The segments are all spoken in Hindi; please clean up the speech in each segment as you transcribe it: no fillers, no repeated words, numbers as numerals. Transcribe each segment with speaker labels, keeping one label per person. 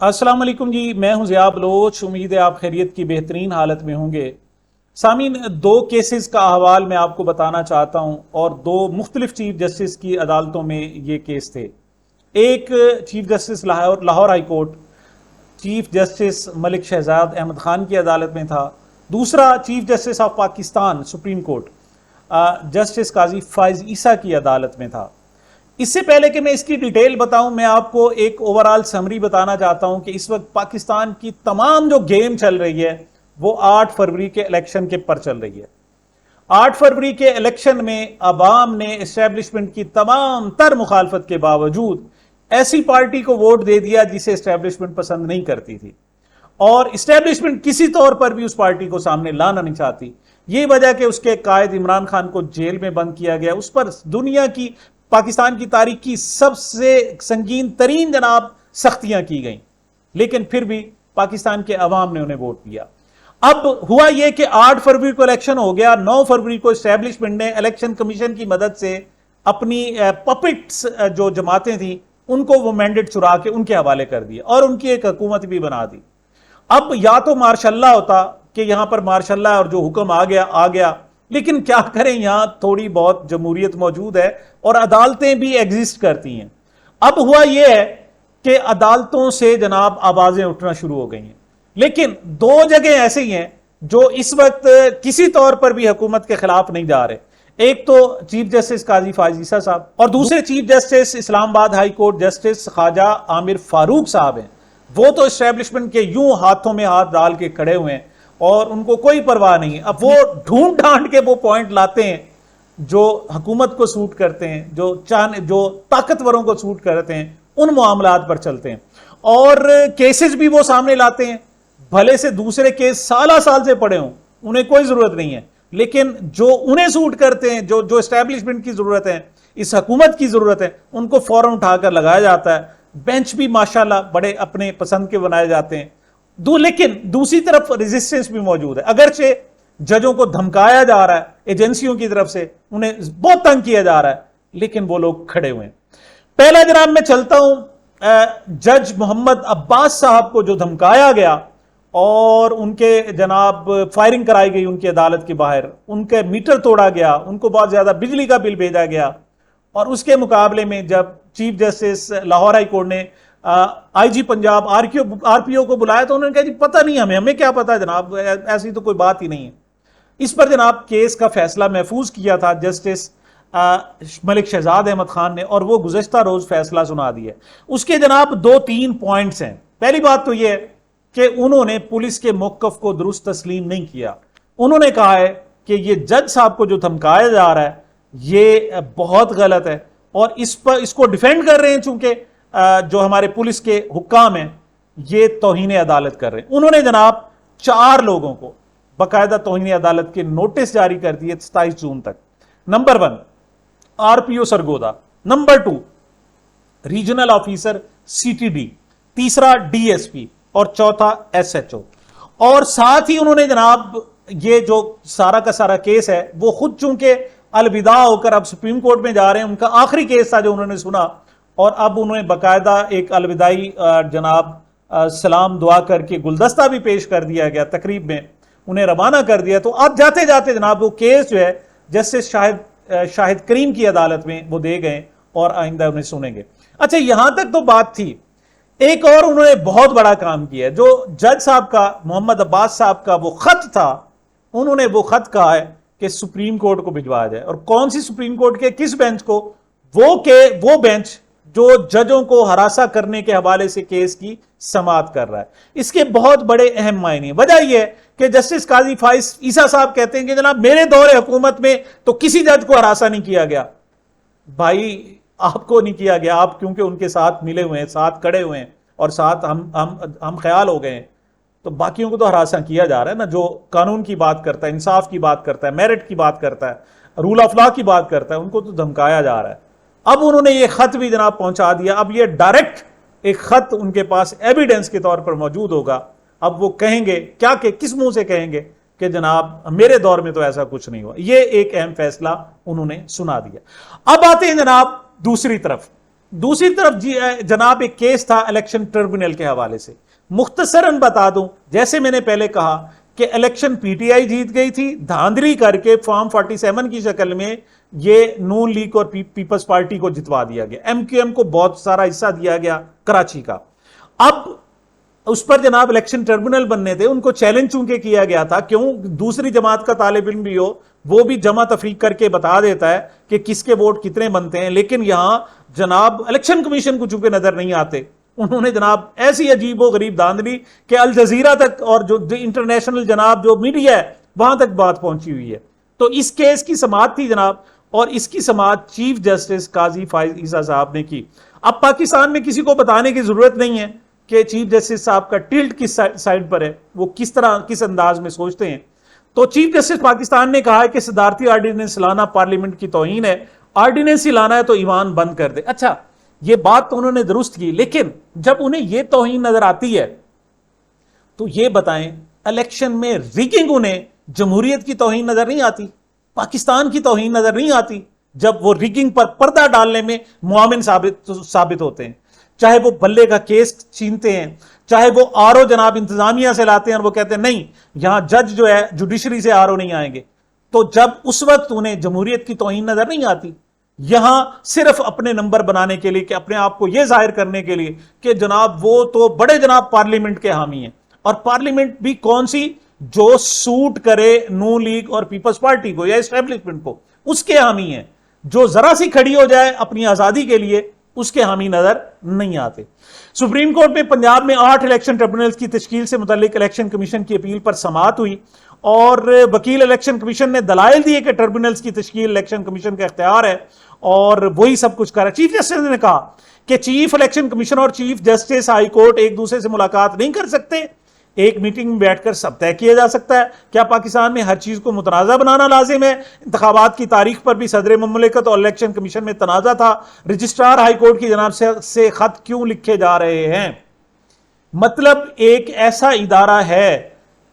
Speaker 1: अस्सलाम वालेकुम जी, मैं हूं ज़िया बलोच। उम्मीद है आप खैरियत की बेहतरीन हालत में होंगे। सामीन, दो केसेस का अहवाल मैं आपको बताना चाहता हूं और दो मुख्तलिफ चीफ जस्टिस की अदालतों में ये केस थे। एक chief justice Lahore Lahore high court chief justice Malik Shahzad Ahmad Khan की अदालत में था। दूसरा chief justice of Pakistan supreme court justice Qazi Faiz Isa की अदालत में था। इससे पहले कि मैं इसकी डिटेल बताऊं, मैं आपको एक ओवरऑल समरी बताना चाहता हूं कि इस वक्त पाकिस्तान की तमाम जो गेम चल रही है वो 8 फरवरी के इलेक्शन के पर चल रही है। 8 फरवरी के इलेक्शन में अवाम ने एस्टेब्लिशमेंट की तमाम तर मुखालफत के बावजूद ऐसी पार्टी को वोट दे दिया जिसे एस्टेब्लिशमेंट पसंद नहीं करती थी, और इस्टेब्लिशमेंट किसी तौर पर भी उस पार्टी को सामने लाना नहीं चाहती। ये वजह कि उसके कायद इमरान खान को जेल में बंद किया गया, उस पर दुनिया की पाकिस्तान की तारीख की सबसे संगीन तरीन जनाब सख्तियां की गई, लेकिन फिर भी पाकिस्तान के अवाम ने उन्हें वोट दिया। अब हुआ यह कि 8 फरवरी को इलेक्शन हो गया। 9 फरवरी को एस्टेब्लिशमेंट ने इलेक्शन कमीशन की मदद से अपनी पपिट्स जो जमातें थी उनको वो मैंडेट चुरा के उनके हवाले कर दिया और उनकी एक हुकूमत भी बना दी। अब या तो मार्शल्लाह होता कि यहां पर मार्शल्लाह और जो हुक्म आ गया, लेकिन क्या करें, यहां थोड़ी बहुत जमहूरियत मौजूद है और अदालतें भी एग्जिस्ट करती हैं। अब हुआ यह है कि अदालतों से जनाब आवाजें उठना शुरू हो गई हैं, लेकिन दो जगह ऐसे ही हैं जो इस वक्त किसी तौर पर भी हुकूमत के खिलाफ नहीं जा रहे। एक तो चीफ जस्टिस काजी फाइज ईसा साहब और दूसरे chief justice Islamabad high court justice Khawaja Aamir Farooq साहब हैं। वो तो एस्टेब्लिशमेंट के यूं हाथों में हाथ डाल के खड़े हुए हैं और उनको कोई परवाह नहीं है। अब वो ढूंढ ढांड के वो पॉइंट लाते हैं जो हुकूमत को सूट करते हैं, जो ताकतवरों को सूट करते हैं, उन मामलात पर चलते हैं और केसेस भी वो सामने लाते हैं। भले से दूसरे केस साल साल से पड़े हों, उन्हें कोई जरूरत नहीं है, लेकिन जो उन्हें सूट करते हैं, जो जो एस्टेब्लिशमेंट की जरूरत है, इस हुकूमत की जरूरत है, उनको फौरन उठाकर लगाया जाता है। बेंच भी माशाल्लाह बड़े अपने पसंद के बनाए जाते हैं। लेकिन दूसरी तरफ रेजिस्टेंस भी मौजूद है। अगरचे जजों को धमकाया जा रहा है, एजेंसियों की तरफ से उन्हें बहुत तंग किया जा रहा है, लेकिन वो लोग खड़े हुए हैं। पहला जनाब मैं चलता हूं जज मोहम्मद अब्बास साहब को जो धमकाया गया और उनके जनाब फायरिंग कराई गई उनकी अदालत के बाहर, उनके मीटर तोड़ा गया, उनको बहुत ज्यादा बिजली का बिल भेजा गया, और उसके मुकाबले में जब chief justice Lahore high court ने आईजी पंजाब आरपीओ को बुलाया तो उन्होंने कहा जी पता नहीं, हमें क्या पता जनाब, ऐसी तो कोई बात ही नहीं है। इस पर जनाब केस का फैसला महफूज किया था जस्टिस मलिक शहजाद अहमद खान ने, और वो गुज़श्ता रोज फैसला सुना दिया। उसके जनाब 2-3 पॉइंट्स हैं। पहली बात तो यह कि उन्होंने पुलिस के मौक़िफ़ को दुरुस्त तस्लीम नहीं किया। उन्होंने कहा है कि ये जज साहब को जो धमकाया जा रहा है ये बहुत गलत है, और इसको डिफेंड कर रहे हैं चूंकि जो हमारे पुलिस के हुक्काम हैं ये तौहीन अदालत कर रहे हैं। उन्होंने जनाब 4 लोगों को बाकायदा तौहीन अदालत के नोटिस जारी कर दिए 27 जून तक। Number 1 RPO Sargodha, number 2 regional officer CTD, तीसरा डीएसपी और चौथा एसएचओ। और साथ ही उन्होंने जनाब ये जो सारा का सारा केस है वो खुद चूंकि अलविदा होकर अब सुप्रीम कोर्ट में जा रहे हैं, उनका आखिरी केस था जो उन्होंने सुना, और अब उन्होंने बाकायदा एक अलविदाई जनाब सलाम दुआ करके गुलदस्ता भी पेश कर दिया गया, तकरीब में उन्हें रवाना कर दिया। तो अब जाते जाते जनाब वो केस जो है जस्टिस शाहिद करीम की अदालत में वो दे गए और आइंदा उन्हें सुनेंगे। अच्छा, यहां तक तो बात थी। एक और उन्होंने बहुत बड़ा काम किया, जो जज साहब का मोहम्मद अब्बास साहब का वो खत था, उन्होंने वो खत कहा है कि सुप्रीम कोर्ट को भिजवाया जाए। और कौन सी सुप्रीम कोर्ट के किस बेंच को? वो बेंच जो जजों को हरासा करने के हवाले से केस की समाअत कर रहा है। इसके बहुत बड़े अहम मायने। वजह यह है कि जस्टिस काजी फाइज ईसा साहब कहते हैं कि जनाब मेरे दौरे हुकूमत में तो किसी जज को हरासा नहीं किया गया। भाई आपको नहीं किया गया, आप क्योंकि उनके साथ मिले हुए हैं, साथ खड़े हुए हैं और साथ हम ख्याल हो गए हैं, तो बाकियों को तो हरासा किया जा रहा है ना। जो कानून की बात करता है, इंसाफ की बात करता है, मेरिट की बात करता है, रूल ऑफ लॉ की बात करता है, उनको तो धमकाया जा रहा है। अब उन्होंने ये खत भी जनाब पहुंचा दिया। अब ये डायरेक्ट एक खत उनके पास एविडेंस के तौर पर मौजूद होगा। अब वो कहेंगे क्या, कि किस मुंह से कहेंगे कि जनाब मेरे दौर में तो ऐसा कुछ नहीं हुआ। ये एक अहम फैसला उन्होंने सुना दिया। अब आते हैं जनाब दूसरी तरफ। दूसरी तरफ जनाब एक केस था इलेक्शन ट्रिब्यूनल के हवाले से। मुख्तसरन बता दूं, जैसे मैंने पहले कहा कि इलेक्शन पीटीआई जीत गई थी, धांधली करके फॉर्म 47 की शक्ल में ये नून लीग और पीपल्स पार्टी को जितवा दिया गया, एमक्यूएम को बहुत सारा हिस्सा दिया गया कराची का। अब उस पर जनाब इलेक्शन ट्रिब्यूनल बनने थे, उनको चैलेंज चूंकि किया गया था, क्यों दूसरी जमात का तालिब इल्म भी हो वो भी जमा तफरीक करके बता देता है कि किसके वोट कितने बनते हैं, लेकिन यहां जनाब इलेक्शन कमीशन को चूंकि नजर नहीं आते, उन्होंने जनाब ऐसी अजीबो गरीब धांधली कि अल जजीरा तक और जो इंटरनेशनल जनाब जो मीडिया है वहां तक बात पहुंची हुई है। तो इस केस की समाअत थी जनाब, और इसकी समाअत चीफ जस्टिस काजी फाइज ईसा साहब ने की। अब पाकिस्तान में किसी को बताने की जरूरत नहीं है कि चीफ जस्टिस साहब का टिल्ट किस साइड पर है, वो किस तरह किस अंदाज में सोचते हैं। तो चीफ जस्टिस पाकिस्तान ने कहा है कि सदारती आर्डिनेंस लाना पार्लियामेंट की तौहीन है, आर्डिनेंस ही लाना है तो ईवान बंद कर दे। अच्छा, ये बात तो उन्होंने दुरुस्त की, लेकिन जब उन्हें यह तौहीन नजर आती है तो ये बताएं इलेक्शन में रिगिंग उन्हें जमहूरियत की तौहीन नजर नहीं आती, पाकिस्तान की तौहीन नजर नहीं आती, जब वो रिगिंग पर पर्दा डालने में मुआमिन साबित होते हैं। चाहे वो बल्ले का केस छीनते हैं, चाहे वो आरओ जनाब इंतजामिया से लाते हैं और वो कहते हैं नहीं यहां जज जो है जुडिशरी से आरओ नहीं आएंगे, तो जब उस वक्त उन्हें जमहूरियत की तौहीन नजर नहीं आती। यहां सिर्फ अपने नंबर बनाने के लिए, कि अपने आप को यह जाहिर करने के लिए कि जनाब वो तो बड़े जनाब पार्लियामेंट के हामी हैं, और पार्लियामेंट भी कौन सी, जो सूट करे नून लीग और पीपल्स पार्टी को या एस्टेब्लिशमेंट को, उसके हामी हैं। जो जरा सी खड़ी हो जाए अपनी आजादी के लिए उसके हामी नजर नहीं आते। सुप्रीम कोर्ट में पंजाब में 8 इलेक्शन ट्रिब्यूनल्स की तश्कील से मुतल्लिक इलेक्शन कमीशन की अपील पर समाअत हुई, और वकील इलेक्शन कमीशन ने दलाइल दिए कि ट्रिब्यूनल्स की तश्कील इलेक्शन कमीशन का इख्तियार है और वही सब कुछ कर रहा है। चीफ जस्टिस ने कहा कि चीफ इलेक्शन कमीशन और चीफ जस्टिस हाई कोर्ट एक दूसरे से मुलाकात नहीं कर सकते, एक मीटिंग में बैठकर सब तय किया जा सकता है। क्या पाकिस्तान में हर चीज को मुतनाज़ा बनाना लाजिम है? इंतखाबात की तारीख पर भी सदर मुमलिकत और इलेक्शन कमीशन में तनाज़ा था। रजिस्ट्रार हाई कोर्ट की जनाब से खत क्यों लिखे जा रहे हैं? मतलब एक ऐसा इदारा है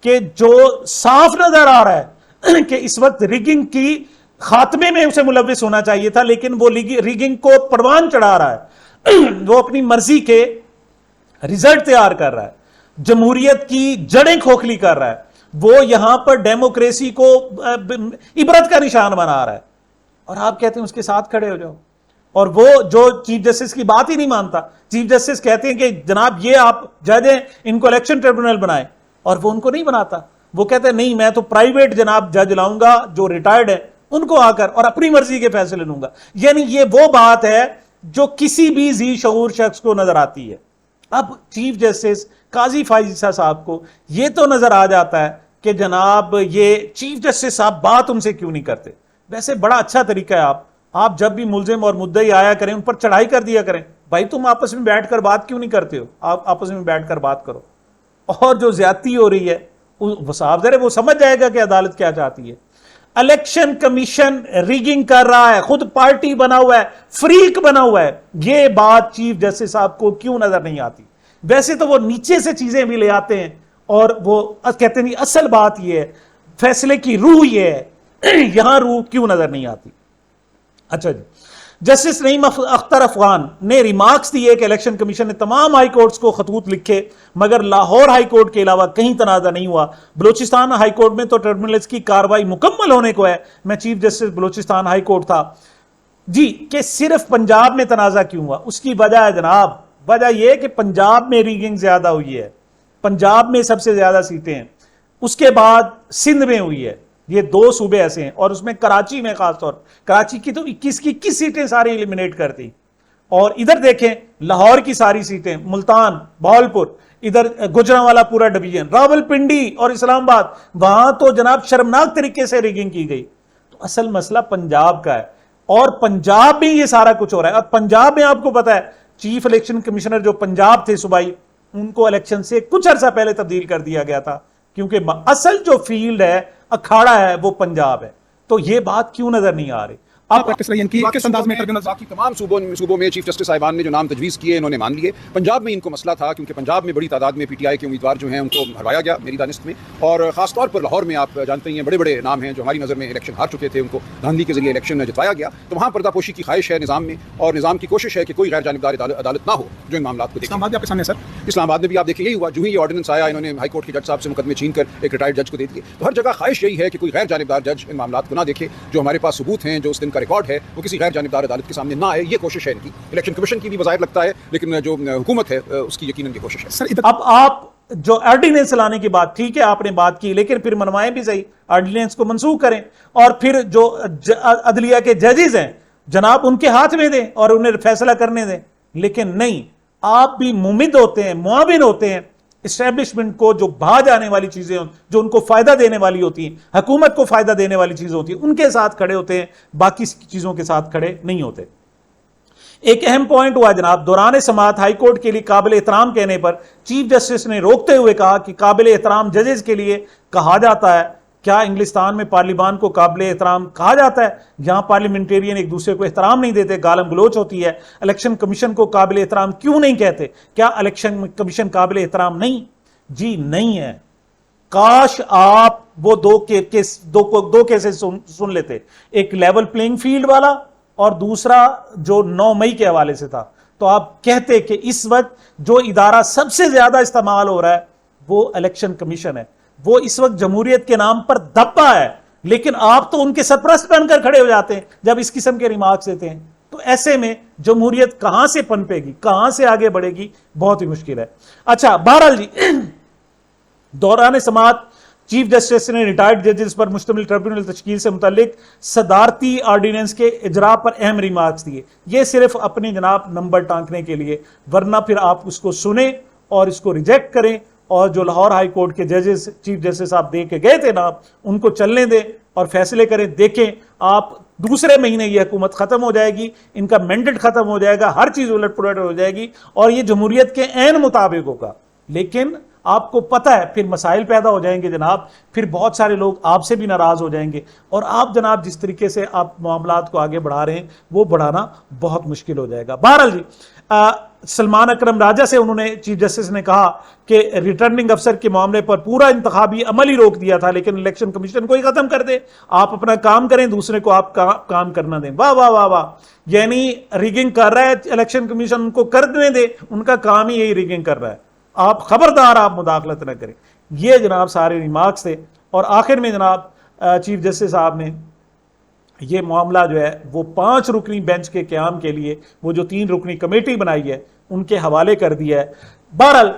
Speaker 1: कि जो साफ नजर आ रहा है कि इस वक्त रिगिंग की खात्मे में उसे मुलविस होना चाहिए था, लेकिन वो रिगिंग को परवान चढ़ा रहा है। वो अपनी मर्जी के रिजल्ट तैयार कर रहा है, जमहूरियत की जड़ें खोखली कर रहा है, वो यहां पर डेमोक्रेसी को इबरत का निशान बना रहा है, और आप कहते हैं उसके साथ खड़े हो जाओ। और वो जो चीफ जस्टिस की बात ही नहीं मानता, चीफ जस्टिस कहते हैं कि जनाब ये आप जज हैं, इनको इलेक्शन ट्रिब्यूनल बनाए, और वो उनको नहीं बनाता। वो कहते हैं नहीं मैं तो प्राइवेट जनाब जज लाऊंगा जो रिटायर्ड है उनको आकर और अपनी मर्जी के फैसले लूंगा। यानी ये वो बात है जो किसी भी जी शऊर शख्स को नजर आती है। अब चीफ जस्टिस काजी फाइज ईसा साहब को यह तो नजर आ जाता है कि जनाब ये चीफ जस्टिस साहब बात उनसे क्यों नहीं करते। वैसे बड़ा अच्छा तरीका है, आप जब भी मुलजिम और मुद्दई आया करें उन पर चढ़ाई कर दिया करें, भाई तुम आपस में बैठकर बात क्यों नहीं करते हो, आप आपस में बैठकर बात करो। और जो ज्यादती हो रही है वो साहब जरे वो समझ जाएगा कि अदालत क्या चाहती है। इलेक्शन कमीशन रिगिंग कर रहा है, खुद पार्टी बना हुआ है, फ्रीक बना हुआ है, यह बात चीफ जस्टिस साहब को क्यों नजर नहीं आती? वैसे तो वो नीचे से चीजें भी ले आते हैं और वो कहते नहीं असल बात यह है, फैसले की रूह यह है, यहां रूह क्यों नजर नहीं आती? अच्छा जी, जस्टिस नईम अख्तर अफगान ने रिमार्क्स दिए कि इलेक्शन कमीशन ने तमाम हाई कोर्ट्स को खतूत लिखे, मगर लाहौर हाई कोर्ट के अलावा कहीं तनाजा नहीं हुआ। बलूचिस्तान हाई कोर्ट में तो ट्रिब्यूनल्स की कार्रवाई मुकम्मल होने को है। मैं chief justice Balochistan high court था जी, कि सिर्फ पंजाब में तनाजा क्यों हुआ? उसकी वजह है जनाब, वजह यह कि पंजाब में रिगिंग ज्यादा हुई है, पंजाब में सबसे ज्यादा सीटें हैं, उसके बाद सिंध में हुई है। ये 2 सूबे ऐसे हैं, और उसमें कराची में खासतौर, कराची की तो 21 की 21 सीटें सारी एलिमिनेट कर दी। और इधर देखें लाहौर की सारी सीटें, मुल्तान, भावलपुर, इधर गुजरांवाला पूरा डिवीजन, रावलपिंडी और इस्लामाबाद, वहां तो जनाब शर्मनाक तरीके से रिगिंग की गई। तो असल मसला पंजाब का है, और पंजाब में ये सारा कुछ हो रहा है। और पंजाब में आपको पता है चीफ इलेक्शन कमिश्नर जो पंजाब थे सूबाई, उनको इलेक्शन से कुछ अर्सा पहले तब्दील कर दिया गया था, क्योंकि असल जो फील्ड है, अखाड़ा है, वो पंजाब है। तो ये बात क्यों नजर नहीं आ रही?
Speaker 2: आप प्रैक्टिस रही इनकी किस अंदाज में ट्रिब्यूनल
Speaker 3: बाकी तमाम सूबों में चीफ जस्टिस साहिबान ने जो नाम तजवीज़ किए इन्होंने मान लिए। पंजाब में इनको मसला था क्योंकि पंजाब में बड़ी तादाद में पीटीआई के उम्मीदवार जो हैं उनको हरवाया गया मेरी दानिश में, और ख़ासतौर पर लाहौर में आप जानते ही हैं बड़े बड़े नाम हैं जो हमारी नज़र में इलेक्शन हार चुके थे, उनको धांधली के जरिए इलेक्शन जितवाया गया। तो वहाँ पर्दापोशी की ख्वाहिश है निज़ाम में, और निज़ाम की कोशिश है कि कोई गैर जानिबदार अदालत ना हो जो इन मामलों को देखे।
Speaker 2: आपके सामने सर
Speaker 3: इस्लामाबाद में भी आप देखिए यही हुआ, जो ही ये ऑर्डिनेंस आया इन्होंने हाई कोर्ट के जज साहब से मुकदमे छीन कर एक रिटायर्ड जज को दे दिए। तो हर जगह ख्वाहिश यही है कि कोई गैर जानिबदार जज इन मामलों को ना देखे, जो हमारे पास सबूत हैं, जो उस दिन का रिकॉर्ड है, वो किसी गैर जानिबदार अदालत के सामने ना आए। ये कोशिश है इनकी, इलेक्शन कमीशन की भी बज़ाहिर लगता है, लेकिन जो हुकूमत है उसकी यकीनन ये कोशिश है।
Speaker 2: सर
Speaker 1: अब आप जो ऑर्डिनेंस लाने की बात, ठीक है आपने बात की, लेकिन फिर मनवाएं भी सही, ऑर्डिनेंस को मंसूख करें और फिर जो अदलिया के जजेस हैं जनाब उनके हाथ में दें और उन्हें फैसला करने दें। लेकिन नहीं, आप भी मुमिद होते हैं, मुआविन होते हैं इस्टेब्लिशमेंट को, जो बाहर जाने वाली चीजें जो उनको फायदा देने वाली होती हैं, हुकूमत को फायदा देने वाली चीजें होती हैं, उनके साथ खड़े होते हैं, बाकी चीजों के साथ खड़े नहीं होते। एक अहम पॉइंट हुआ जनाब, दौरान समाअत हाई कोर्ट के लिए काबिल एहतराम कहने पर चीफ जस्टिस ने रोकते हुए कहा कि काबिल एहतराम जजेस के लिए कहा जाता है। क्या इंग्लिस्तान में पार्लिमान को काबिल एहतराम कहा जाता है? जहां पार्लियामेंटेरियन एक दूसरे को एहतराम नहीं देते, गालम गलोच होती है। इलेक्शन कमीशन को काबिल एहतराम क्यों नहीं कहते? क्या इलेक्शन कमीशन काबिल एहतराम नहीं? जी नहीं है। काश आप वो दो केसेस सुन लेते, एक लेवल प्लेइंग फील्ड वाला और दूसरा जो 9 मई के हवाले से था, तो आप कहते कि इस वक्त जो इदारा सबसे ज्यादा इस्तेमाल हो रहा है वो इलेक्शन कमीशन है, वो इस वक्त जमहूरियत के नाम पर दबा है, लेकिन आप तो उनके सरपरस्त बनकर खड़े हो जाते हैं जब इस किस्म के रिमार्क्स देते हैं। तो ऐसे में जमहूरियत कहां से पनपेगी, कहां से आगे बढ़ेगी, बहुत ही मुश्किल है। अच्छा, बहरहाल जी, दौरान समाअत चीफ जस्टिस ने रिटायर्ड जजेस पर मुश्तमिल ट्रिब्यूनल तश्कील से मुतल्लिक सदारती ऑर्डिनेंस के इजरा पर अहम रिमार्क्स दिए। ये सिर्फ अपने जनाब नंबर टांकने के लिए, वरना फिर आप उसको सुने और इसको रिजेक्ट करें, और जो लाहौर हाई कोर्ट के जजेस चीफ जस्टिस आप दे के गए थे ना, उनको चलने दें और फैसले करें। देखें आप दूसरे महीने ये हुकूमत खत्म हो जाएगी, इनका मैंडेट खत्म हो जाएगा, हर चीज उलट पुलट हो जाएगी और ये जमहूरियत के ऐन मुताबिक होगा। लेकिन आपको पता है फिर मसाइल पैदा हो जाएंगे जनाब, फिर बहुत सारे लोग आपसे भी नाराज हो जाएंगे, और आप जनाब जिस तरीके से आप मामलात को आगे बढ़ा रहे हैं वो बढ़ाना बहुत मुश्किल हो जाएगा। बहरहाल जी, सलमान अकरम राजा से उन्होंने चीफ जस्टिस ने कहा कि रिटर्निंग अफसर के मामले पर पूरा इंतखाबी अमल ही रोक दिया था, लेकिन इलेक्शन कमीशन को ही खत्म कर दे, आप अपना काम करें, दूसरे को आप काम करना दें। वाह वाह वाह वाह, यानी रिगिंग कर रहा है इलेक्शन कमीशन, उनको करने दे, उनका काम ही यही रिगिंग कर रहा है, आप खबरदार आप मुदाखलत न करें। ये जनाब सारे रिमार्क्स थे, और आखिर में जनाब चीफ जस्टिस साहब ने ये मामला जो है वो 5 रुकनी बेंच के क़याम के लिए वो जो 3 रुकनी कमेटी बनाई है उनके हवाले कर दिया है। बहरहाल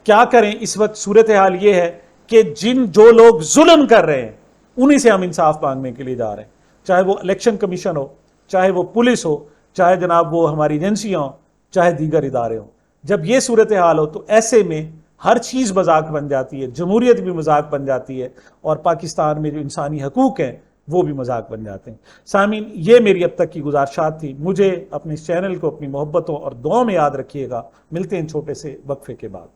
Speaker 1: क्या करें, इस वक्त सूरत हाल ये है कि जो लोग जुल्म कर रहे हैं उन्हीं से हम इंसाफ मांगने के लिए जा रहे हैं, चाहे वो इलेक्शन कमीशन हो, चाहे वो पुलिस हो, चाहे जनाब वो हमारी एजेंसियाँ हो, चाहे दीगर इदारे हों। जब ये सूरत हाल हो तो ऐसे में हर चीज़ मजाक बन जाती है, जमहूरियत भी मजाक बन जाती है, और पाकिस्तान में जो इंसानी हकूक़ हैं वो भी मजाक बन जाते हैं। सामीन, ये मेरी अब तक की गुजारिशात थी। मुझे अपने इस चैनल को अपनी मोहब्बतों और दुआओं में याद रखिएगा। मिलते हैं छोटे से वक्फे के बाद।